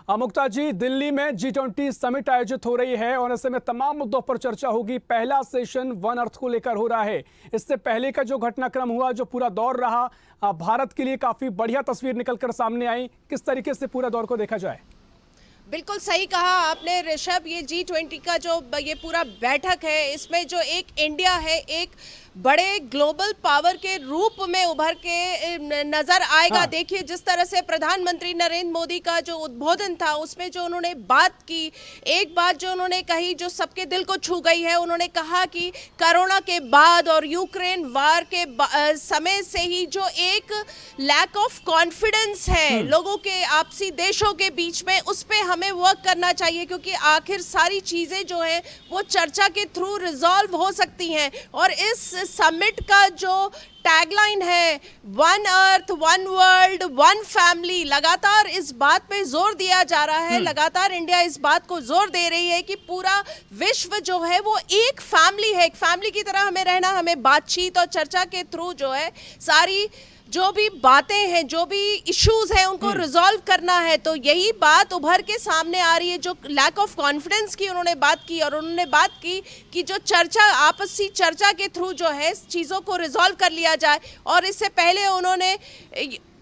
मुक्ता जी, दिल्ली में G20 summit आयोजित हो रही है और ऐसे में तमाम मुद्दों पर चर्चा होगी। पहला सेशन वन अर्थ को लेकर हो रहा है। इससे पहले का जो घटनाक्रम हुआ, जो पूरा दौर रहा, भारत के लिए काफी बढ़िया तस्वीर निकलकर सामने आई। किस तरीके से पूरा दौर को देखा जाए? बिल्कुल सही कहा आपने ऋषभ। ये G20 का जो ये पूरा बैठक है, इसमें जो एक इंडिया है, एक बड़े ग्लोबल पावर के रूप में उभर के नजर आएगा। हाँ। देखिए, जिस तरह से प्रधानमंत्री नरेंद्र मोदी का जो उद्बोधन था, उसमें जो उन्होंने बात की, एक बात जो उन्होंने कही जो सबके दिल को छू गई है। उन्होंने कहा कि कोरोना के बाद और यूक्रेन वार के समय से ही जो एक लैक ऑफ कॉन्फिडेंस है लोगों के आपसी देशों के बीच में, उस पे हमें वर्क करना चाहिए, क्योंकि आखिर सारी चीजें जो है वो चर्चा के थ्रू रिजॉल्व हो सकती हैं। और इस समिट का जो टैगलाइन है, one earth, one world, one family, लगातार इस बात पे जोर दिया जा रहा है। लगातार इंडिया इस बात को जोर दे रही है कि पूरा विश्व जो है वो एक फैमिली है। एक फैमिली की तरह हमें रहना, हमें बातचीत और चर्चा के थ्रू जो है सारी जो भी बातें हैं, जो भी इश्यूज हैं, उनको रिजॉल्व करना है। तो यही बात उभर के सामने आ रही है। जो लैक ऑफ कॉन्फिडेंस की उन्होंने बात की, और उन्होंने बात की कि जो चर्चा, आपसी चर्चा के थ्रू जो है चीज़ों को रिजॉल्व कर लिया जाए। और इससे पहले उन्होंने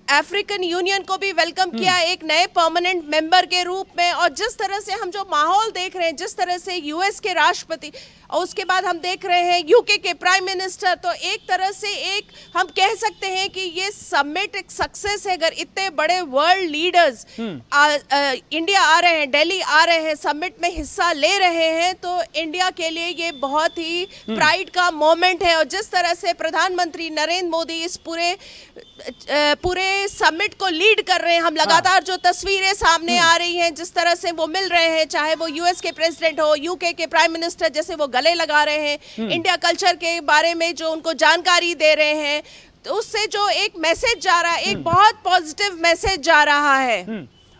अफ्रीकन यूनियन को भी वेलकम किया एक नए परमानेंट मेंबर के रूप में। और जिस तरह से हम जो माहौल देख रहे हैं, जिस तरह से यूएस के राष्ट्रपति और उसके बाद हम देख रहे हैं यूके के प्राइम मिनिस्टर, तो एक तरह से एक हम कह सकते हैं कि ये समिट एक सक्सेस है। अगर इतने बड़े वर्ल्ड लीडर्स इंडिया आ रहे हैं, दिल्ली आ रहे हैं, समिट में हिस्सा ले रहे हैं, तो इंडिया के लिए ये बहुत ही प्राइड का मोमेंट है। और जिस तरह से प्रधानमंत्री नरेंद्र मोदी इस पूरे समिट को लीड कर रहे हैं, हम लगातार जो तस्वीरें सामने आ रही हैं, जिस तरह से वो मिल रहे हैं, चाहे वो यूएस के प्रेसिडेंट हो, यूके के प्राइम मिनिस्टर, जैसे वो गले लगा रहे हैं, इंडिया कल्चर के बारे में जो उनको जानकारी दे रहे हैं, तो उससे जो एक मैसेज जा रहा है, एक बहुत पॉजिटिव मैसेज जा रहा है।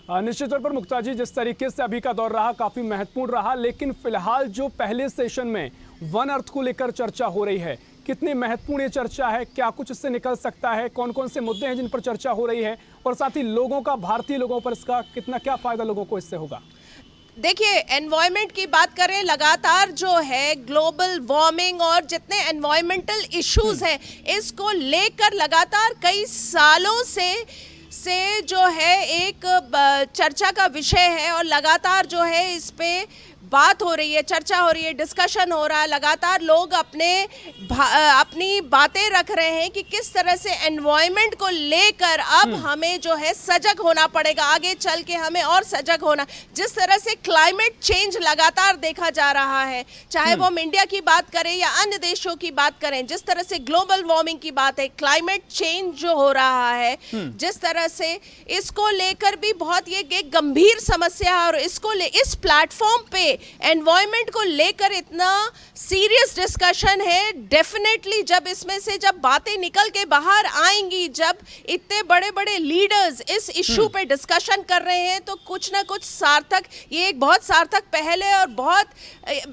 निश्चित तौर पर मुक्ता जी, जिस तरीके से अभी का दौर रहा काफी महत्वपूर्ण रहा, लेकिन फिलहाल जो पहले सेशन में वन अर्थ को लेकर चर्चा हो रही है, कितनी महत्वपूर्ण ये चर्चा है? क्या कुछ इससे निकल सकता है? कौन कौन से मुद्दे हैं जिन पर चर्चा हो रही है? और साथ ही लोगों का, भारतीय लोगों पर इसका कितना क्या फायदा लोगों को इससे होगा? देखिए, एनवायरनमेंट की बात करें, लगातार जो है ग्लोबल वार्मिंग और जितने एनवायरमेंटल इश्यूज हैं, इसको लेकर लगातार कई सालों से जो है एक चर्चा का विषय है। और लगातार जो है इस पे बात हो रही है, चर्चा हो रही है, डिस्कशन हो रहा है। लगातार लोग अपनी बातें रख रहे हैं कि किस तरह से एनवायरनमेंट को लेकर अब हमें जो है सजग होना पड़ेगा, आगे चल के हमें और सजग होना। जिस तरह से क्लाइमेट चेंज लगातार देखा जा रहा है, चाहे वो हम इंडिया की बात करें या अन्य देशों की बात करें, जिस तरह से ग्लोबल वार्मिंग की बात है, क्लाइमेट चेंज जो हो रहा है, जिस तरह से इसको लेकर भी बहुत ये एक गंभीर समस्या है। और इसको इस प्लेटफॉर्म पे एनवायरनमेंट को लेकर इतना सीरियस डिस्कशन है। डेफिनेटली जब इसमें से जब बातें निकल के बाहर आएंगी, जब इतने बड़े बड़े लीडर्स इस इश्यू पे डिस्कशन कर रहे हैं, तो कुछ ना कुछ सार्थक, ये एक बहुत सार्थक पहल है और बहुत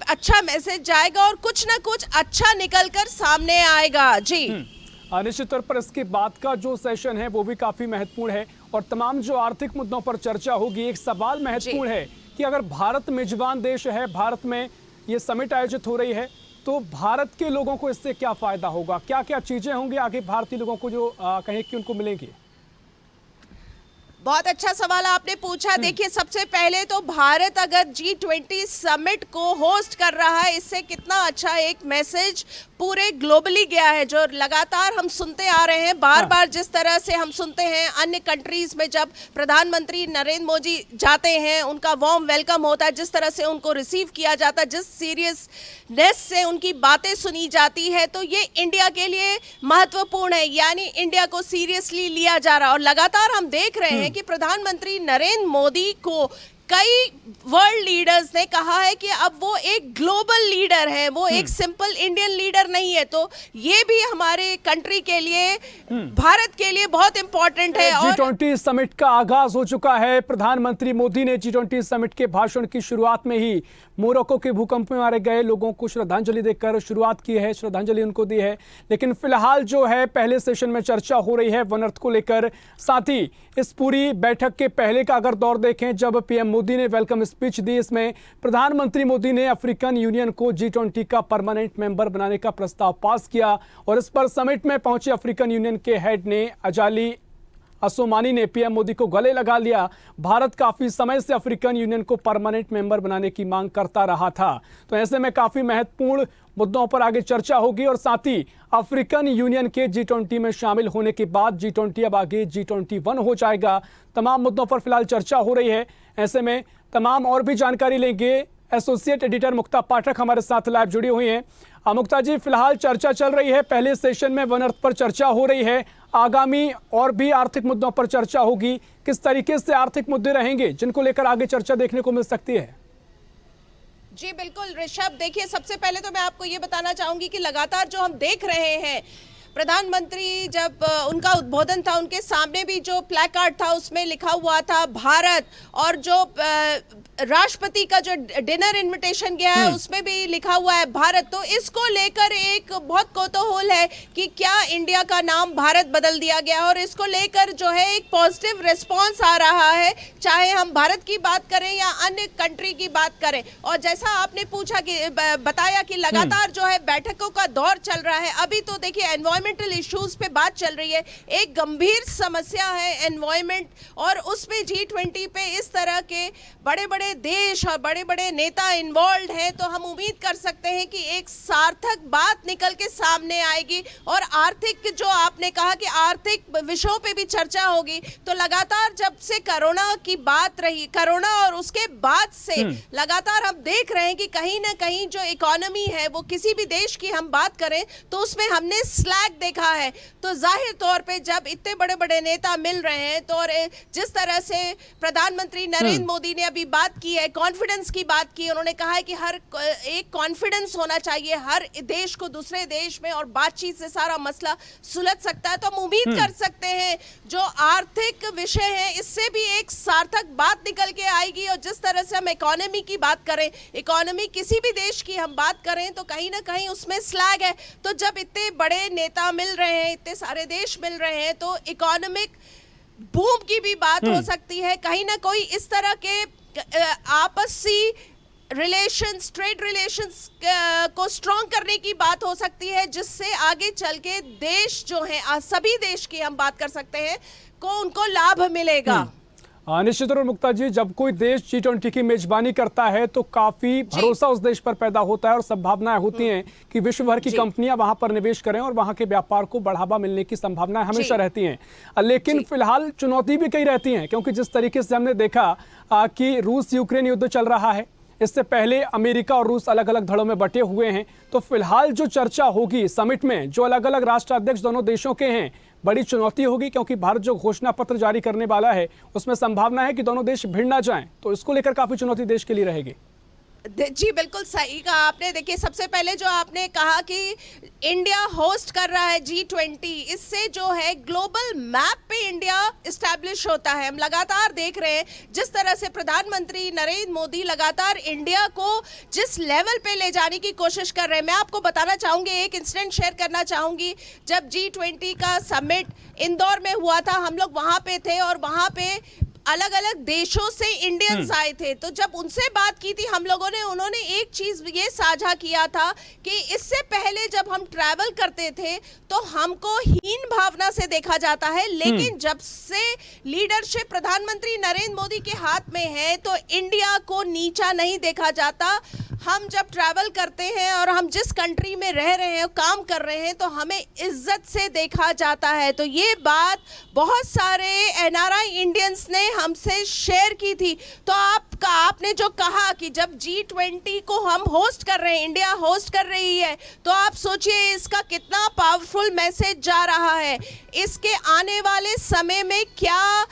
अच्छा मैसेज जाएगा और कुछ ना कुछ अच्छा निकलकर सामने आएगा। जी, निश्चित तौर पर इसके बाद का जो सेशन है वो भी काफी महत्वपूर्ण है और तमाम जो आर्थिक मुद्दों पर चर्चा होगी। एक सवाल महत्वपूर्ण है कि अगर भारत मेजबान देश है, भारत में ये समिट आयोजित हो रही है, तो भारत के लोगों को इससे क्या फायदा होगा? क्या क्या चीजें होंगी आगे भारतीय लोगों को जो कहें कि उनको मिलेंगी? बहुत अच्छा सवाल आपने पूछा। देखिए, सबसे पहले तो भारत अगर G20 समिट को होस्ट कर रहा है, इससे कितना अच्छा एक मैसेज पूरे ग्लोबली गया है, जो लगातार हम सुनते आ रहे हैं। बार बार जिस तरह से हम सुनते हैं अन्य कंट्रीज में, जब प्रधानमंत्री नरेंद्र मोदी जाते हैं, उनका वार्म वेलकम होता है, जिस तरह से उनको रिसीव किया जाता है, जिस सीरियसनेस से उनकी बातें सुनी जाती है, तो ये इंडिया के लिए महत्वपूर्ण है। यानी इंडिया को सीरियसली लिया जा रहा है। और लगातार हम देख रहे हैं कि प्रधानमंत्री नरेंद्र मोदी को कई वर्ल्ड लीडर्स ने कहा है कि अब वो एक ग्लोबल लीडर है, वो एक सिंपल इंडियन लीडर नहीं है। तो ये भी हमारे कंट्री के लिए, भारत के लिए बहुत इंपॉर्टेंट है। और G20 समिट का आगाज हो चुका है। प्रधानमंत्री मोदी ने G20 समिट के भाषण की शुरुआत में ही मोरक्को के भूकंप में मारे गए लोगों को श्रद्धांजलि देकर शुरुआत की है, श्रद्धांजलि उनको दी है। लेकिन फिलहाल जो है पहले सेशन में चर्चा हो रही है वन अर्थ को लेकर। साथ ही इस पूरी बैठक के पहले का अगर दौर देखें, जब पीएम मोदी ने वेलकम स्पीच दी, इसमें प्रधानमंत्री मोदी ने अफ्रीकन यूनियन को G20 का परमानेंट मेंबर बनाने का प्रस्ताव पास किया और इस पर समिट में पहुंचे अफ्रीकन यूनियन के हेड ने अजाली असोमानी ने पीएम मोदी को गले लगा लिया। भारत काफी समय से अफ्रीकन यूनियन को परमानेंट मेंबर बनाने की मांग करता रहा था। तो ऐसे में काफी महत्वपूर्ण मुद्दों पर आगे चर्चा होगी और साथ ही अफ्रीकन यूनियन के G20 में शामिल होने के बाद G20 अब आगे G21 हो जाएगा। तमाम मुद्दों पर फिलहाल चर्चा हो रही है। ऐसे में तमाम और भी जानकारी लेंगे। एसोसिएट एडिटर मुक्ता पाठक हमारे साथ लाइव जुड़ी हुई हैं। मुक्ता जी, फिलहाल चर्चा चल रही है, पहले सेशन में वन अर्थ पर चर्चा हो रही है, आगामी और भी आर्थिक मुद्दों पर चर्चा होगी। किस तरीके से आर्थिक मुद्दे रहेंगे जिनको लेकर आगे चर्चा देखने को मिल सकती है? जी बिल्कुल ऋषभ, देखिए सबसे पहले तो मैं आपको ये बताना चाहूंगी कि लगातार जो हम देख रहे हैं, प्रधानमंत्री जब उनका उद्बोधन था, उनके सामने भी जो प्लेकार्ड था उसमें लिखा हुआ था भारत, और जो राष्ट्रपति का जो डिनर इनविटेशन गया है उसमें भी लिखा हुआ है भारत। तो इसको लेकर एक बहुत कौतूहल है कि क्या इंडिया का नाम भारत बदल दिया गया, और इसको लेकर जो है एक पॉजिटिव रिस्पांस आ रहा है, चाहे हम भारत की बात करें या अन्य कंट्री की बात करें। और जैसा आपने पूछा कि बताया कि लगातार जो है बैठकों का दौर चल रहा है। अभी तो देखिए एनवायरमेंटल इश्यूज पे बात चल रही है, एक गंभीर समस्या है एनवायरमेंट, और उसमें G20 पे इस तरह के बड़े बड़े देश और बड़े बड़े नेता इन्वॉल्व हैं, तो हम उम्मीद कर सकते हैं कि एक सार्थक बात निकल के सामने आएगी। और आर्थिक, जो आपने कहा कि आर्थिक विषयों पे भी चर्चा होगी, तो लगातार जब से कोरोना की बात रही, कोरोना और उसके बाद से लगातार हम देख रहे हैं कि कहीं ना कहीं जो इकोनॉमी है, वो किसी भी देश की हम बात करें तो उसमें हमने स्लैग देखा है। तो जाहिर तौर पे जब इतने बड़े बड़े नेता मिल रहे हैं, तो और जिस तरह से प्रधानमंत्री नरेंद्र मोदी ने अभी बात की है, कॉन्फिडेंस की बात की, उन्होंने कहा है कि हर एक कॉन्फिडेंस होना चाहिए हर देश को दूसरे देश में, और बातचीत से सारा मसला सुलझ सकता है। तो हम उम्मीद कर सकते हैं जो आर्थिक विषय है इससे भी एक सार्थक बात निकल के आएगी। और जिस तरह से हम इकोनॉमी की बात करें, इकोनॉमी किसी भी देश की हम बात करें तो कहीं ना कहीं उसमें स्लैग है। तो जब इतने बड़े नेता मिल रहे हैं, इतने सारे देश मिल रहे हैं, तो इकोनॉमिक बूम की भी बात हो सकती है। कहीं ना कोई इस तरह के आपसी रिलेशंस, ट्रेड रिलेशंस को स्ट्रॉन्ग करने की बात हो सकती है, जिससे आगे चल के देश जो है, सभी देश की हम बात कर सकते हैं, को उनको लाभ मिलेगा। निश्चित रूप मुक्ता जी, जब कोई देश G20 की मेजबानी करता है तो काफी भरोसा उस देश पर पैदा होता है और संभावनाएं होती हैं कि विश्व भर की कंपनियां वहां पर निवेश करें और वहां के व्यापार को बढ़ावा मिलने की संभावनाएं हमेशा रहती हैं। लेकिन फिलहाल चुनौती भी कई रहती हैं, क्योंकि जिस तरीके से हमने देखा कि रूस यूक्रेन युद्ध चल रहा है, इससे पहले अमेरिका और रूस अलग अलग धड़ों में बटे हुए हैं। तो फिलहाल जो चर्चा होगी समिट में, जो अलग अलग राष्ट्राध्यक्ष दोनों देशों के हैं, बड़ी चुनौती होगी, क्योंकि भारत जो घोषणा पत्र जारी करने वाला है उसमें संभावना है कि दोनों देश भिड़ ना जाएं। तो इसको लेकर काफी चुनौती देश के लिए रहेगी। जी बिल्कुल सही कहा आपने। देखिए सबसे पहले जो आपने कहा कि इंडिया होस्ट कर रहा है G20, इससे जो है ग्लोबल मैप पे इंडिया इस्टेब्लिश होता है। हम लगातार देख रहे हैं जिस तरह से प्रधानमंत्री नरेंद्र मोदी लगातार इंडिया को जिस लेवल पे ले जाने की कोशिश कर रहे हैं। मैं आपको बताना चाहूंगी, एक इंसिडेंट शेयर करना चाहूंगी। जब G20 का समिट इंदौर में हुआ था, हम लोग वहां पे थे और वहां पे अलग अलग देशों से इंडियंस आए थे। तो जब उनसे बात की थी हम लोगों ने, उन्होंने एक चीज ये साझा किया था कि इससे पहले जब हम ट्रैवल करते थे तो हमको हीन भावना से देखा जाता है, लेकिन जब से लीडरशिप प्रधानमंत्री नरेंद्र मोदी के हाथ में है तो इंडिया को नीचा नहीं देखा जाता। हम जब ट्रैवल करते हैं और हम जिस कंट्री में रह रहे हैं, काम कर रहे हैं, तो हमें इज्जत से देखा जाता है। तो ये बात बहुत सारे NRI इंडियंस ने हमसे शेयर की थी। तो आपने जो कहा कि जब G20 को हम होस्ट कर रहे हैं, इंडिया होस्ट कर रही है, तो आप सोचिए इसका कितना पावरफुल मैसेज जा रहा है। इसके आने वाले समय में क्या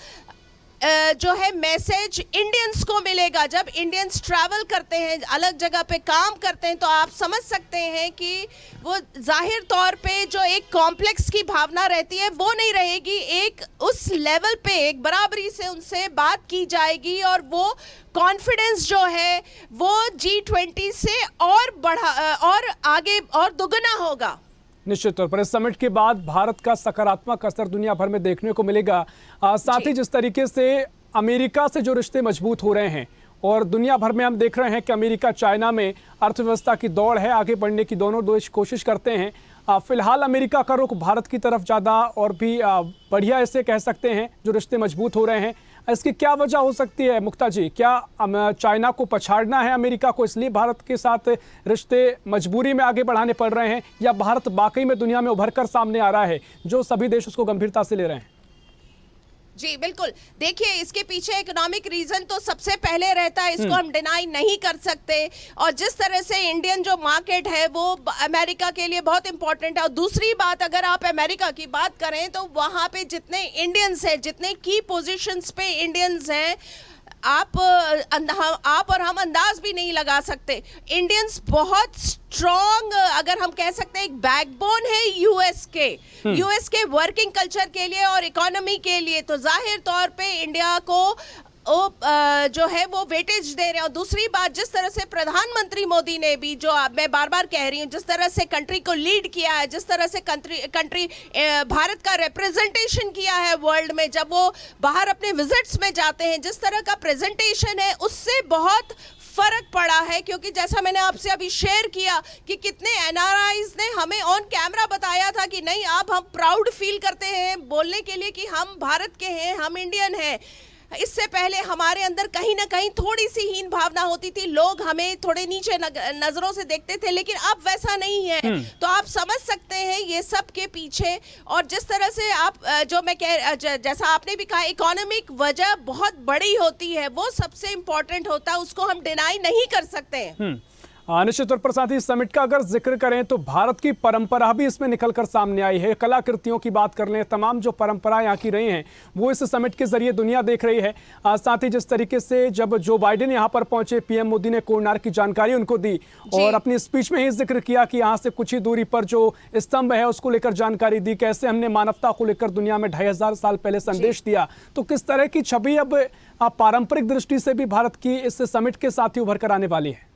जो है मैसेज इंडियंस को मिले मिलेगा। जब इंडियंस ट्रैवल करते हैं, अलग जगह पे काम करते हैं, तो आप समझ सकते हैं कि वो जाहिर तौर पे जो एक कॉम्प्लेक्स की भावना रहती है वो नहीं रहेगी। एक उस लेवल पे एक बराबरी से उनसे बात की जाएगी और वो कॉन्फिडेंस जो है वो G20 से और आगे और दुगना होगा। निश्चित तौर पर इस समिट के बाद भारत का सकारात्मक असर दुनिया भर में देखने को मिलेगा। साथ ही जिस तरीके से अमेरिका से जो रिश्ते मजबूत हो रहे हैं और दुनिया भर में हम देख रहे हैं कि अमेरिका चाइना में अर्थव्यवस्था की दौड़ है, आगे बढ़ने की दोनों देश कोशिश करते हैं। फिलहाल अमेरिका का रुख भारत की तरफ ज़्यादा और भी बढ़िया ऐसे कह सकते हैं जो रिश्ते मजबूत हो रहे हैं। इसकी क्या वजह हो सकती है मुक्ता जी? क्या चाइना को पछाड़ना है अमेरिका को, इसलिए भारत के साथ रिश्ते मजबूरी में आगे बढ़ाने पड़ रहे हैं, या भारत वाकई में दुनिया में उभर कर सामने आ रहा है जो सभी देश उसको गंभीरता से ले रहे हैं? जी बिल्कुल, देखिए इसके पीछे इकोनॉमिक रीजन तो सबसे पहले रहता है, इसको हम डिनाई नहीं कर सकते। और जिस तरह से इंडियन जो मार्केट है वो अमेरिका के लिए बहुत इंपॉर्टेंट है। और दूसरी बात, अगर आप अमेरिका की बात करें तो वहाँ पे जितने इंडियंस हैं, जितने की पोजीशंस पे इंडियंस हैं, आप और हम अंदाज भी नहीं लगा सकते। इंडियंस बहुत स्ट्रॉन्ग, अगर हम कह सकते हैं, एक बैकबोन है यूएस के वर्किंग कल्चर के लिए और इकोनॉमी के लिए। तो जाहिर तौर पे इंडिया को जो है वो वेटेज दे रहे हैं। और दूसरी बात, जिस तरह से प्रधानमंत्री मोदी ने भी, जो मैं बार बार कह रही हूँ, जिस तरह से कंट्री को लीड किया है, जिस तरह से कंट्री भारत का रिप्रेजेंटेशन किया है वर्ल्ड में, जब वो बाहर अपने विजिट्स में जाते हैं, जिस तरह का प्रेजेंटेशन है, उससे बहुत फर्क पड़ा है। क्योंकि जैसा मैंने आपसे अभी शेयर किया कि कितने एनआरआईज ने हमें ऑन कैमरा बताया था कि नहीं, अब हम प्राउड फील करते हैं बोलने के लिए कि हम भारत के हैं, हम इंडियन हैं। इससे पहले हमारे अंदर कहीं ना कहीं थोड़ी सी हीन भावना होती थी, लोग हमें थोड़े नीचे नजरों से देखते थे, लेकिन अब वैसा नहीं है। तो आप समझ सकते हैं ये सब के पीछे। और जिस तरह से आप जैसा आपने भी कहा, इकोनॉमिक वजह बहुत बड़ी होती है, वो सबसे इंपॉर्टेंट होता है, उसको हम डिनाई नहीं कर सकते। निश्चित तौर पर साथ ही सामिट का अगर जिक्र करें तो भारत की परंपरा भी इसमें निकलकर सामने आई है। कलाकृतियों की बात कर लें, तमाम जो परंपराएं यहाँ की रही हैं वो इस समिट के जरिए दुनिया देख रही है। साथ ही जिस तरीके से जब जो बाइडेन यहाँ पर पहुंचे, पीएम मोदी ने कोणार्क की जानकारी उनको दी और अपनी स्पीच में ही जिक्र किया कि यहाँ से कुछ ही दूरी पर जो स्तंभ है उसको लेकर जानकारी दी, कैसे हमने मानवता को लेकर दुनिया में 2500 साल पहले संदेश दिया। तो किस तरह की छवि अब पारंपरिक दृष्टि से भी भारत की इस समिट के साथ ही उभर कर आने वाली है?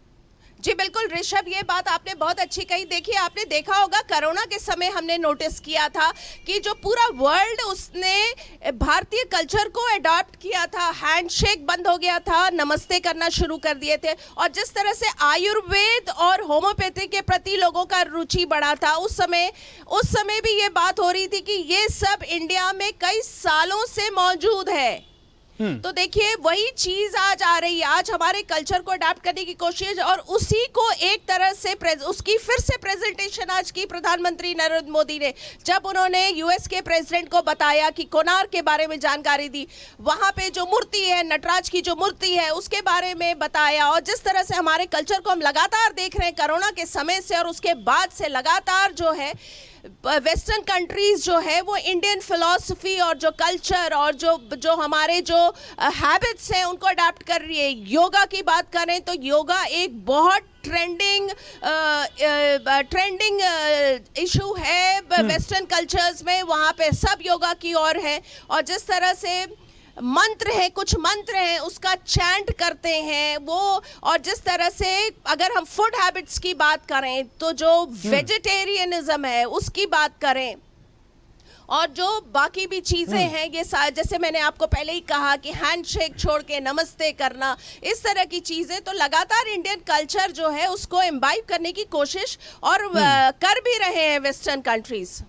जी बिल्कुल ऋषभ, ये बात आपने बहुत अच्छी कही। देखिए, आपने देखा होगा कोरोना के समय हमने नोटिस किया था कि जो पूरा वर्ल्ड उसने भारतीय कल्चर को अडॉप्ट किया था। हैंडशेक बंद हो गया था, नमस्ते करना शुरू कर दिए थे। और जिस तरह से आयुर्वेद और होम्योपैथी के प्रति लोगों का रुचि बढ़ा था, उस समय भी ये बात हो रही थी कि ये सब इंडिया में कई सालों से मौजूद है। तो देखिए वही चीज आज आ रही है। आज हमारे कल्चर को अडॉप्ट करने की कोशिश, और उसी को एक तरह से उसकी फिर से प्रेजेंटेशन आज की प्रधानमंत्री नरेंद्र मोदी ने, जब उन्होंने यूएस के प्रेसिडेंट को बताया कि कोणार्क के बारे में जानकारी दी, वहां पे जो मूर्ति है, नटराज की जो मूर्ति है, उसके बारे में बताया। और जिस तरह से हमारे कल्चर को हम लगातार देख रहे हैं कोरोना के समय से और उसके बाद से, लगातार जो है वेस्टर्न कंट्रीज जो है वो इंडियन फिलॉसफी और जो कल्चर और जो हमारे जो हैबिट्स हैं उनको अडॉप्ट कर रही है। योगा की बात करें तो योगा एक बहुत ट्रेंडिंग इशू है वेस्टर्न कल्चर्स में, वहाँ पे सब योगा की ओर है। और जिस तरह से मंत्र है, कुछ मंत्र हैं, उसका चैंट करते हैं वो। और जिस तरह से अगर हम फूड हैबिट्स की बात करें तो जो वेजिटेरियनिज्म है उसकी बात करें, और जो बाकी भी चीजें हैं, ये जैसे मैंने आपको पहले ही कहा कि हैंडशेक छोड़ के नमस्ते करना, इस तरह की चीजें, तो लगातार इंडियन कल्चर जो है उसको इम्बाइब करने की कोशिश और कर भी रहे हैं वेस्टर्न कंट्रीज।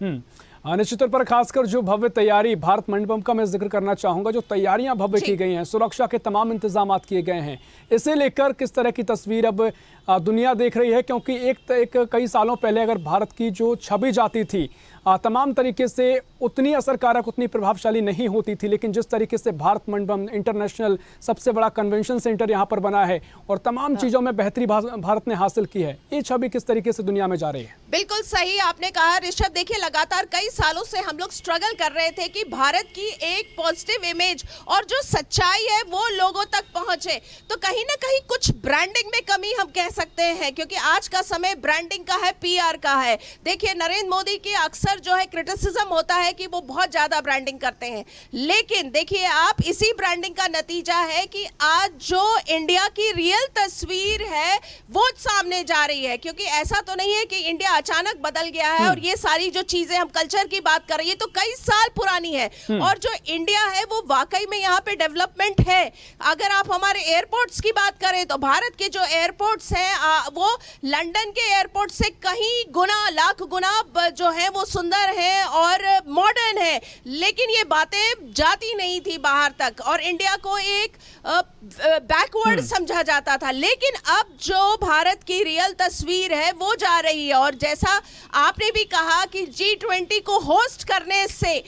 निश्चित तौर पर खासकर जो भव्य तैयारी भारत मंडपम का मैं जिक्र करना चाहूंगा, जो तैयारियां भव्य की गई हैं, सुरक्षा के तमाम इंतजाम किए गए हैं, इसे लेकर किस तरह की तस्वीर अब दुनिया देख रही है? क्योंकि एक कई सालों पहले अगर भारत की जो छवि जाती थी तमाम तरीके से उतनी असरकारक, उतनी प्रभावशाली नहीं होती थी, लेकिन जिस तरीके से भारत मंडपम इंटरनेशनल सबसे बड़ा कन्वेंशन सेंटर यहाँ पर बना है और तमाम चीज़ों में बेहतरी भारत ने हासिल की है, ये छवि किस तरीके से दुनिया में जा रही है? बिल्कुल सही आपने कहा ऋषभ। देखिए, लगातार कई सालों से हम लोग स्ट्रगल कर रहे थे कि भारत की एक पॉजिटिव इमेज और जो सच्चाई है वो लोगों तक पहुंचे। तो कहीं ना कहीं कुछ ब्रांडिंग में कमी हम कह सकते हैं, क्योंकि आज का समय ब्रांडिंग का है, पीआर का है। देखिए, नरेंद्र मोदी की अक्सर जो है क्रिटिसिज्म होता है कि वो बहुत ज्यादा ब्रांडिंग करते हैं, लेकिन देखिए आप, इसी ब्रांडिंग का नतीजा है कि आज जो इंडिया की रियल तस्वीर है वो सामने जा रही है। क्योंकि ऐसा तो नहीं है कि इंडिया अचानक बदल गया है और ये सारी जो चीजें, हम कल्चर की बात कर रहे हैं, तो कई साल पुरानी है। और जो इंडिया है वो वाकई में यहाँ पे डेवलपमेंट है। अगर आप हमारे एयरपोर्ट्स की बात करें तो भारत के जो एयरपोर्ट्स हैं वो लंदन के एयरपोर्ट से कहीं गुना, लाख गुना जो है वो सुंदर है और मॉडर्न है। लेकिन ये बातें जाती नहीं थी बाहर तक और इंडिया को एक बैकवर्ड समझा जाता था। लेकिन अब जो भारत की रियल तस्वीर है वो जा रही है। और जैसा आपने भी कहा कि G20 को होस्ट करने से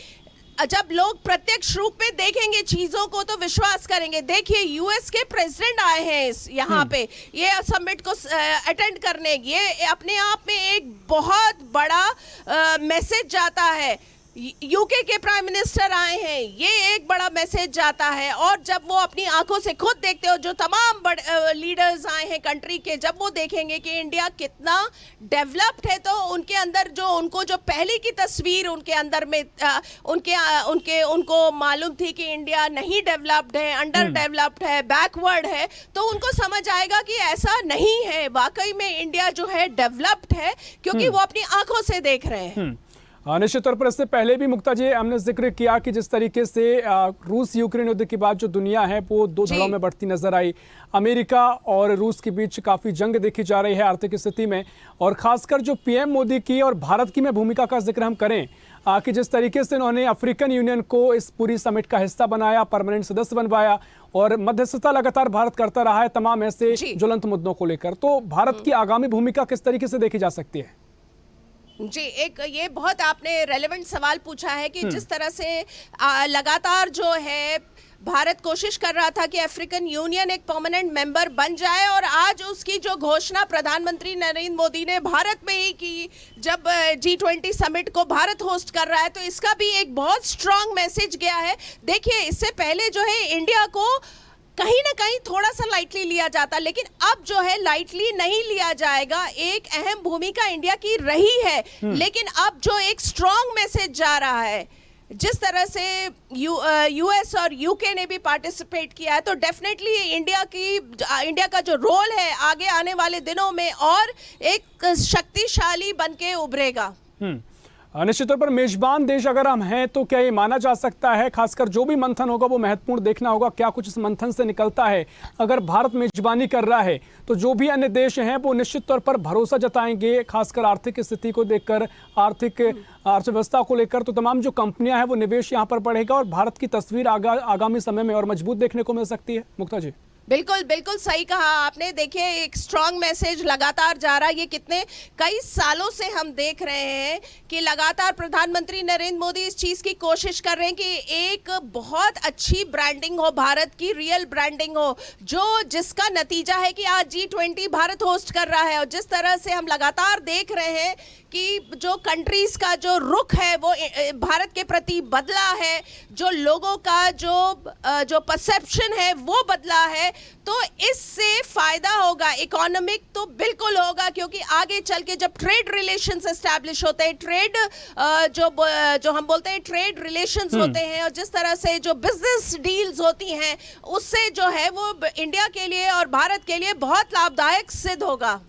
जब लोग प्रत्यक्ष रूप में देखेंगे चीजों को तो विश्वास करेंगे। देखिए, यूएस के प्रेसिडेंट आए हैं यहाँ पे ये समिट को अटेंड करने, ये अपने आप में एक बहुत बड़ा मैसेज जाता है। यूके के प्राइम मिनिस्टर आए हैं, ये एक बड़ा मैसेज जाता है। और जब वो अपनी आंखों से खुद देखते हो, जो तमाम बड़े लीडर्स आए हैं कंट्री के, जब वो देखेंगे कि इंडिया कितना डेवलप्ड है, तो उनके अंदर जो, उनको जो पहले की तस्वीर उनके अंदर में उनको मालूम थी कि इंडिया नहीं डेवलप्ड है, अंडर डेवलप्ड है, बैकवर्ड है, तो उनको समझ आएगा कि ऐसा नहीं है, वाकई में इंडिया जो है डेवलप्ड है, क्योंकि वो अपनी आंखों से देख रहे हैं। निश्चित तौर पर इससे पहले भी मुक्ता जी हमने जिक्र किया कि जिस तरीके से रूस यूक्रेन युद्ध के बाद जो दुनिया है वो दो धड़ों में बढ़ती नजर आई। अमेरिका और रूस के बीच काफ़ी जंग देखी जा रही है आर्थिक स्थिति में, और खासकर जो पीएम मोदी की और भारत की में भूमिका का जिक्र हम करें कि जिस तरीके से उन्होंने अफ्रीकन यूनियन को इस पूरी समिट का हिस्सा बनाया, परमानेंट सदस्य बनवाया और मध्यस्थता लगातार भारत करता रहा है तमाम ऐसे ज्वलंत मुद्दों को लेकर, तो भारत की आगामी भूमिका किस तरीके से देखी जा सकती है? जी, एक ये बहुत आपने रेलेवेंट सवाल पूछा है कि जिस तरह से लगातार जो है भारत कोशिश कर रहा था कि अफ्रीकन यूनियन एक परमानेंट मेंबर बन जाए, और आज उसकी जो घोषणा प्रधानमंत्री नरेंद्र मोदी ने भारत में ही की, जब G20 समिट को भारत होस्ट कर रहा है, तो इसका भी एक बहुत स्ट्रांग मैसेज गया है। देखिए, इससे पहले जो है इंडिया को कहीं ना कहीं थोड़ा सा लाइटली लिया जाता, लेकिन अब जो है लाइटली नहीं लिया जाएगा। एक अहम भूमिका इंडिया की रही है, लेकिन अब जो एक स्ट्रांग मैसेज जा रहा है, जिस तरह से यूएस और यूके ने भी पार्टिसिपेट किया है, तो डेफिनेटली इंडिया का जो रोल है आगे आने वाले दिनों में और एक शक्तिशाली बनके उभरेगा। निश्चित तौर पर मेजबान देश अगर हम हैं तो क्या ये माना जा सकता है, खासकर जो भी मंथन होगा वो महत्वपूर्ण देखना होगा क्या कुछ इस मंथन से निकलता है। अगर भारत मेजबानी कर रहा है तो जो भी अन्य देश हैं वो निश्चित तौर पर भरोसा जताएंगे, खासकर आर्थिक स्थिति को देखकर, आर्थिक अर्थव्यवस्था को लेकर, तो तमाम जो कंपनियां हैं वो निवेश यहाँ पर बढ़ेगा और भारत की तस्वीर आगामी समय में और मजबूत देखने को मिल सकती है। मुक्ता जी, बिल्कुल बिल्कुल सही कहा आपने। देखिए, एक स्ट्रांग मैसेज लगातार जा रहा है। ये कई सालों से हम देख रहे हैं कि लगातार प्रधानमंत्री नरेंद्र मोदी इस चीज़ की कोशिश कर रहे हैं कि एक बहुत अच्छी ब्रांडिंग हो, भारत की रियल ब्रांडिंग हो, जिसका नतीजा है कि आज G20 भारत होस्ट कर रहा है। और जिस तरह से हम लगातार देख रहे हैं कि जो कंट्रीज का जो रुख है वो भारत के प्रति बदला है, जो लोगों का जो परसेप्शन है वो बदला है, तो इससे फायदा होगा, इकोनॉमिक तो बिल्कुल होगा, क्योंकि आगे चल के जब ट्रेड रिलेशंस एस्टैब्लिश होते हैं, ट्रेड जो हम बोलते हैं ट्रेड रिलेशंस होते हैं, और जिस तरह से जो बिजनेस डील्स होती हैं, उससे जो है वो इंडिया के लिए और भारत के लिए बहुत लाभदायक सिद्ध होगा।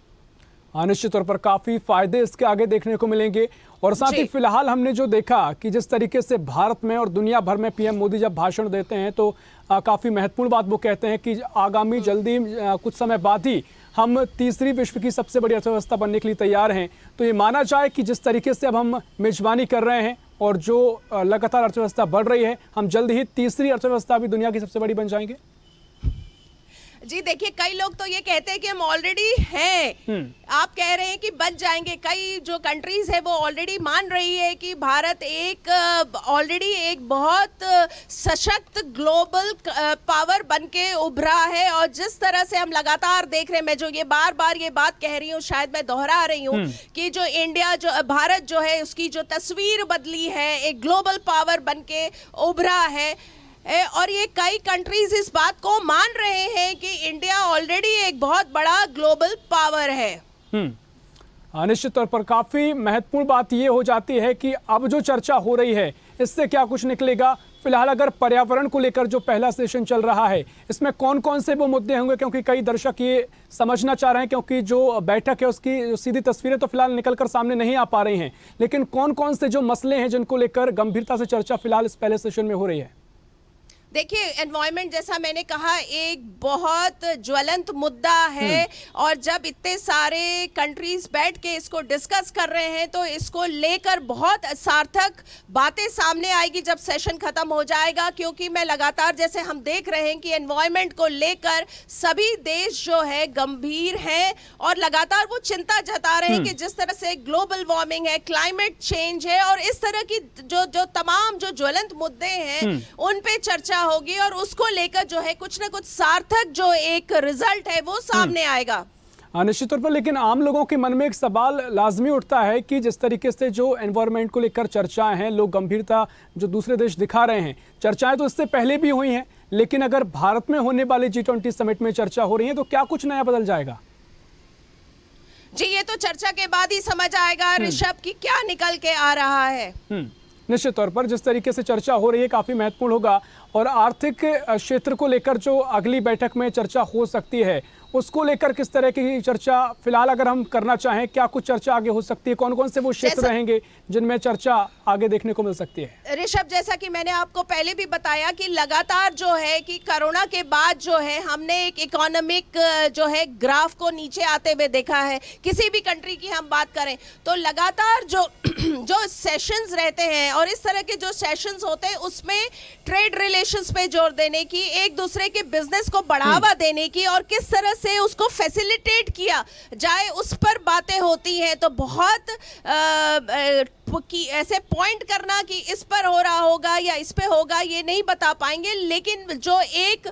निश्चित तौर पर काफी फायदे इसके आगे देखने को मिलेंगे। और साथ ही फिलहाल हमने जो देखा कि जिस तरीके से भारत में और दुनिया भर में पीएम मोदी जब भाषण देते हैं तो काफी महत्वपूर्ण बात वो कहते हैं कि आगामी जल्दी कुछ समय बाद ही हम तीसरी विश्व की सबसे बड़ी अर्थव्यवस्था बनने के लिए तैयार हैं। तो ये माना जाए कि जिस तरीके से अब हम मेजबानी कर रहे हैं और जो लगातार अर्थव्यवस्था बढ़ रही है, हम जल्द ही तीसरी अर्थव्यवस्था भी दुनिया की सबसे बड़ी बन जाएंगे। जी देखिए, कई लोग तो ये कहते हैं कि हम ऑलरेडी हैं। आप कह रहे हैं कि बच जाएंगे। कई जो कंट्रीज है वो ऑलरेडी मान रही है कि भारत एक ऑलरेडी एक बहुत सशक्त ग्लोबल पावर बनके उभरा है। और जिस तरह से हम लगातार देख रहे हैं, मैं जो ये बार बार ये बात कह रही हूँ, शायद मैं दोहरा रही हूँ कि जो इंडिया जो भारत जो है उसकी जो तस्वीर बदली है, एक ग्लोबल पावर बनके उभरा है। और ये कई कंट्रीज इस बात को मान रहे हैं कि इंडिया ऑलरेडी एक बहुत बड़ा ग्लोबल पावर है। निश्चित तौर पर काफी महत्वपूर्ण बात ये हो जाती है कि अब जो चर्चा हो रही है इससे क्या कुछ निकलेगा। फिलहाल अगर पर्यावरण को लेकर जो पहला सेशन चल रहा है, इसमें कौन कौन से वो मुद्दे होंगे, क्योंकि कई दर्शक ये समझना चाह रहे हैं, क्योंकि जो बैठक है उसकी सीधी तस्वीरें तो फिलहाल निकलकर सामने नहीं आ पा रही हैं, लेकिन कौन कौन से जो मसले हैं जिनको लेकर गंभीरता से चर्चा फिलहाल इस पहले सेशन में हो रही है। देखिए, एनवायरनमेंट जैसा मैंने कहा एक बहुत ज्वलंत मुद्दा है। और जब इतने सारे कंट्रीज बैठ के इसको डिस्कस कर रहे हैं तो इसको लेकर बहुत सार्थक बातें सामने आएगी जब सेशन खत्म हो जाएगा। क्योंकि मैं लगातार, जैसे हम देख रहे हैं कि एनवायरनमेंट को लेकर सभी देश जो है गंभीर हैं और लगातार वो चिंता जता रहे हैं कि जिस तरह से ग्लोबल वार्मिंग है, क्लाइमेट चेंज है और इस तरह की जो तमाम जो ज्वलंत मुद्दे हैं उन पे चर्चा होगी और उसको लेकर जो है कुछ ना कुछ सार्थक जो एक रिजल्ट है वो सामने आएगा। निश्चित तौर पर, लेकिन आम लोगों के मन में एक सवाल लाजमी उठता है कि जिस तरीके से जो एनवायरनमेंट को लेकर चर्चाएं हैं, लोग गंभीरता जो दूसरे देश दिखा रहे हैं, चर्चाएं तो इससे पहले भी हुई हैं, लेकिन अगर भारत में होने वाले G20 समिट में चर्चा हो रही है तो क्या कुछ नया बदल जाएगा? जी, ये तो चर्चा के बाद ही समझ आएगा ऋषभ की क्या निकल के आ रहा है। निश्चित तौर पर जिस तरीके से चर्चा हो रही है काफी महत्वपूर्ण होगा। और आर्थिक क्षेत्र को लेकर जो अगली बैठक में चर्चा हो सकती है उसको लेकर किस तरह की चर्चा फिलहाल अगर हम करना चाहें, क्या कुछ चर्चा आगे हो सकती है, कौन कौन से वो क्षेत्र रहेंगे जिनमें चर्चा आगे देखने को मिल सकती है? ऋषभ, जैसा कि मैंने आपको पहले भी बताया कि लगातार जो है कि कोरोना के बाद जो है हमने एक इकोनॉमिक जो है ग्राफ को नीचे आते हुए देखा है। किसी भी कंट्री की हम बात करें तो लगातार जो सेशंस रहते हैं और इस तरह के जो सेशंस होते हैं उसमें ट्रेड रिलेशंस पे जोर देने की, एक दूसरे के बिजनेस को बढ़ावा देने की और किस तरह से उसको फैसिलिटेट किया जाए उस पर बातें होती हैं। तो बहुत कि ऐसे पॉइंट करना कि इस पर हो रहा होगा या इस पे होगा ये नहीं बता पाएंगे, लेकिन जो एक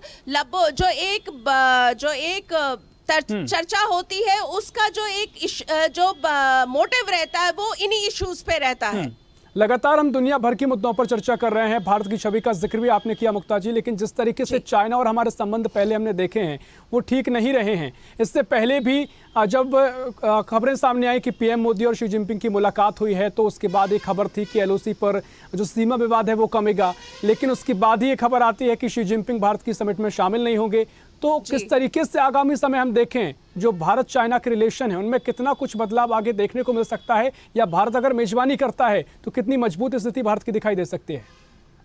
चर्चा होती है उसका जो एक मोटिव रहता है वो इन्हीं इश्यूज पे रहता है। लगातार हम दुनिया भर के मुद्दों पर चर्चा कर रहे हैं, भारत की छवि का जिक्र भी आपने किया मुक्ता जी, लेकिन जिस तरीके से चाइना और हमारे संबंध पहले हमने देखे हैं वो ठीक नहीं रहे हैं। इससे पहले भी जब खबरें सामने आई कि पीएम मोदी और शी जिनपिंग की मुलाकात हुई है तो उसके बाद एक खबर थी कि LOC पर जो सीमा विवाद है वो कमेगा, लेकिन उसके बाद ही ये खबर आती है कि शी जिनपिंग भारत की समिट में शामिल नहीं होंगे। तो किस तरीके से आगामी समय हम देखें जो भारत चाइना के रिलेशन है उनमें कितना कुछ बदलाव आगे देखने को मिल सकता है, या भारत अगर मेजबानी करता है तो कितनी मजबूत स्थिति भारत की दिखाई दे सकती है?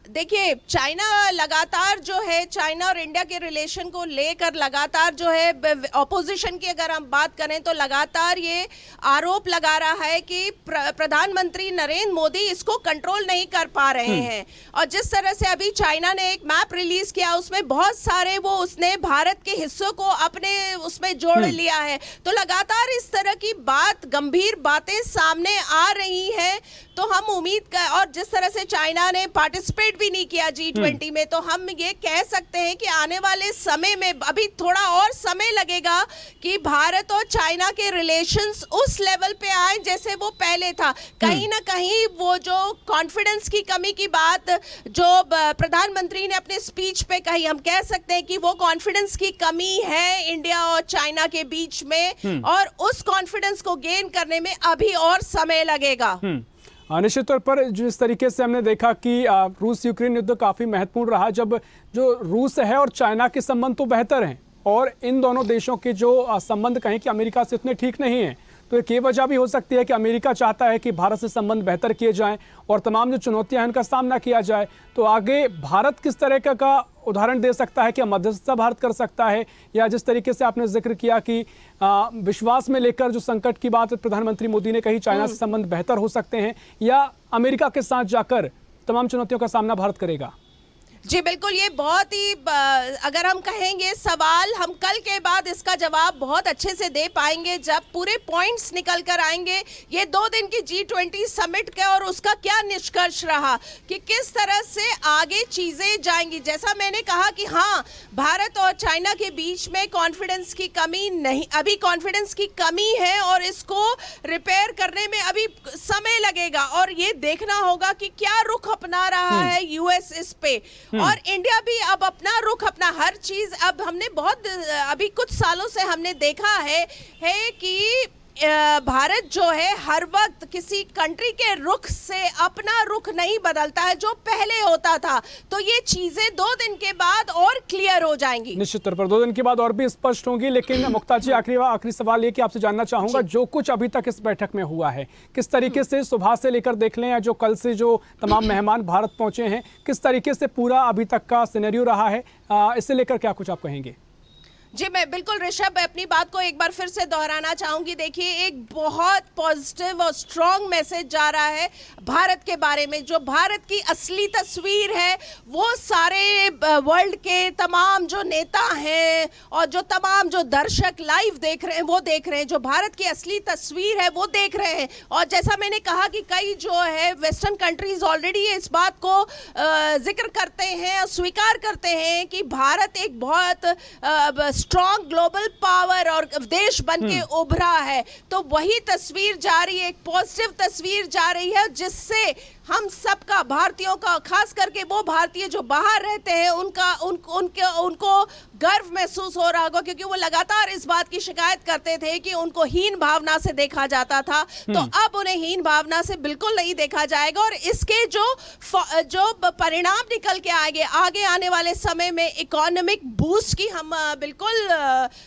देखिए, चाइना लगातार जो है चाइना और इंडिया के रिलेशन को लेकर लगातार जो है ऑपोजिशन की अगर हम बात करें तो लगातार ये आरोप लगा रहा है कि प्रधानमंत्री नरेंद्र मोदी इसको कंट्रोल नहीं कर पा रहे हैं। और जिस तरह से अभी चाइना ने एक मैप रिलीज किया उसमें बहुत सारे उसने भारत के हिस्सों को अपने उसमें जोड़ लिया है। तो लगातार इस तरह की गंभीर बातें सामने आ रही हैं। तो हम उम्मीद कर, और जिस तरह से चाइना ने पार्टिसिपेट भी नहीं किया G20 में, तो हम ये कह सकते हैं कि आने वाले समय में अभी थोड़ा और समय लगेगा कि भारत और चाइना के रिलेशंस उस लेवल पे आए जैसे वो पहले था। कहीं ना कहीं वो जो कॉन्फिडेंस की कमी की बात जो प्रधानमंत्री ने अपने स्पीच पे कही, हम कह सकते हैं कि वो कॉन्फिडेंस की कमी है इंडिया और चाइना के बीच में, और उस कॉन्फिडेंस को गेन करने में अभी और समय लगेगा। निश्चित तौर पर जिस तरीके से हमने देखा कि रूस यूक्रेन युद्ध काफ़ी महत्वपूर्ण रहा, जब जो रूस है और चाइना के संबंध तो बेहतर हैं और इन दोनों देशों के जो संबंध कहें कि अमेरिका से उतने ठीक नहीं हैं, तो एक ये वजह भी हो सकती है कि अमेरिका चाहता है कि भारत से संबंध बेहतर किए जाएं और तमाम जो चुनौतियां हैं उनका सामना किया जाए। तो आगे भारत किस तरह का उदाहरण दे सकता है, क्या मध्यस्थता भारत कर सकता है, या जिस तरीके से आपने जिक्र किया कि विश्वास में लेकर जो संकट की बात प्रधानमंत्री मोदी ने कही, चाइना से संबंध बेहतर हो सकते हैं, या अमेरिका के साथ जाकर तमाम चुनौतियों का सामना भारत करेगा? जी बिल्कुल, ये बहुत ही अगर हम कहेंगे सवाल, हम कल के बाद इसका जवाब बहुत अच्छे से दे पाएंगे जब पूरे पॉइंट्स निकल कर आएंगे ये 2 दिन की G20 समिट का, और उसका क्या निष्कर्ष रहा कि किस तरह से आगे चीज़ें जाएंगी। जैसा मैंने कहा कि हाँ, भारत और चाइना के बीच में कॉन्फिडेंस की कमी नहीं, अभी कॉन्फिडेंस की कमी है और इसको रिपेयर करने में अभी समय लगेगा, और ये देखना होगा कि क्या रुख अपना रहा है यूएस इस पे, और इंडिया भी अब अपना रुख, अपना हर चीज, अब हमने बहुत अभी कुछ सालों से हमने देखा है कि भारत जो है हर वक्त किसी कंट्री के रुख से अपना रुख नहीं बदलता है जो पहले होता था। तो ये चीजें 2 दिन के बाद और क्लियर हो जाएंगी। निश्चित तौर पर 2 दिन के बाद और भी स्पष्ट होंगी। लेकिन मुक्ता जी, आखिरी सवाल ये कि आपसे जानना चाहूंगा, जो कुछ अभी तक इस बैठक में हुआ है, किस तरीके से सुबह से लेकर देख लें या जो कल से जो तमाम मेहमान भारत पहुंचे हैं, किस तरीके से पूरा अभी तक का सिनेरियो रहा है, इससे लेकर क्या कुछ आप कहेंगे? जी मैं बिल्कुल ऋषभ अपनी बात को एक बार फिर से दोहराना चाहूंगी। देखिए, एक बहुत पॉजिटिव और स्ट्रॉन्ग मैसेज जा रहा है भारत के बारे में। जो भारत की असली तस्वीर है वो सारे वर्ल्ड के तमाम जो नेता हैं और जो तमाम जो दर्शक लाइव देख रहे हैं वो देख रहे हैं, जो भारत की असली तस्वीर है वो देख रहे हैं। और जैसा मैंने कहा कि कई जो है वेस्टर्न कंट्रीज ऑलरेडी इस बात को जिक्र करते हैं और स्वीकार करते हैं कि भारत एक बहुत स्ट्रॉन्ग ग्लोबल पावर और देश बन के उभरा है। तो वही तस्वीर जा रही है, एक पॉजिटिव तस्वीर जा रही है, जिससे हम सबका, भारतीयों का, खास करके वो भारतीय जो बाहर रहते हैं उनको गर्व महसूस हो रहा होगा, क्योंकि वो लगातार इस बात की शिकायत करते थे कि उनको हीन भावना से देखा जाता था। तो अब उन्हें हीन भावना से बिल्कुल नहीं देखा जाएगा, और इसके जो परिणाम निकल के आगे आने वाले समय में इकोनॉमिक बूस्ट की हम बिल्कुल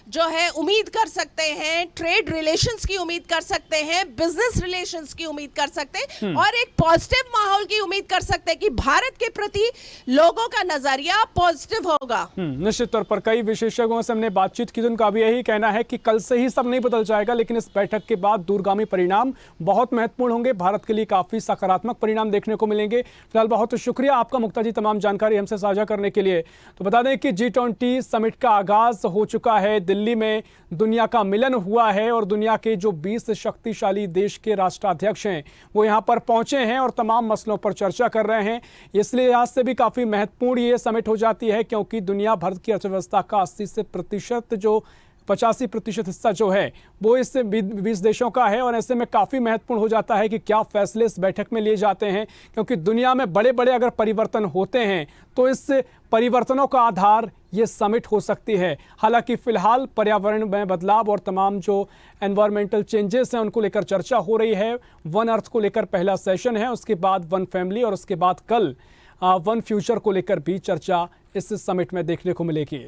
जो है उम्मीद कर सकते हैं, ट्रेड रिलेशंस की उम्मीद कर सकते हैं, बिजनेस रिलेशंस की उम्मीद कर सकते हैं, और एक पॉजिटिव माहौल की उम्मीद कर सकते हैं कि भारत के प्रति लोगों का नजरिया पॉजिटिव होगा। निश्चित तौर पर कई विशेषज्ञों से हमने बातचीत की तो उनका भी यही कहना है कि कल से ही सब नहीं बदल जाएगा, लेकिन इस बैठक के बाद दूरगामी परिणाम बहुत महत्वपूर्ण होंगे, भारत के लिए काफी सकारात्मक परिणाम देखने को मिलेंगे। फिलहाल बहुत शुक्रिया आपका मुक्ता जी, तमाम जानकारी हमसे साझा करने के लिए। तो बता दें कि G20 समिट का आगाज हो चुका है, दिल्ली में दुनिया का मिलन हुआ है और दुनिया के जो 20 शक्तिशाली देश के राष्ट्राध्यक्ष हैं वो यहाँ पर पहुंचे हैं और तमाम मसलों पर चर्चा कर रहे हैं। इसलिए लिहाज से भी काफी महत्वपूर्ण ये समिट हो जाती है, क्योंकि दुनिया भर की अर्थव्यवस्था का 80% जो 85% हिस्सा जो है वो इस 20 देशों का है, और ऐसे में काफ़ी महत्वपूर्ण हो जाता है कि क्या फैसले इस बैठक में लिए जाते हैं, क्योंकि दुनिया में बड़े बड़े अगर परिवर्तन होते हैं तो इस परिवर्तनों का आधार ये समिट हो सकती है। हालांकि फिलहाल पर्यावरण में बदलाव और तमाम जो एनवायरमेंटल चेंजेस हैं उनको लेकर चर्चा हो रही है। वन अर्थ को लेकर पहला सेशन है, उसके बाद वन फैमिली, और उसके बाद कल वन फ्यूचर को लेकर भी चर्चा इस समिट में देखने को मिलेगी।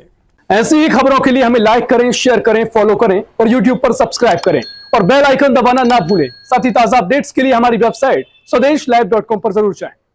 ऐसी ही खबरों के लिए हमें लाइक करें, शेयर करें, फॉलो करें और YouTube पर सब्सक्राइब करें और बेल आइकन दबाना ना भूलें। साथ ही ताजा अपडेट्स के लिए हमारी वेबसाइट swdeshlive.com पर जरूर जाएं।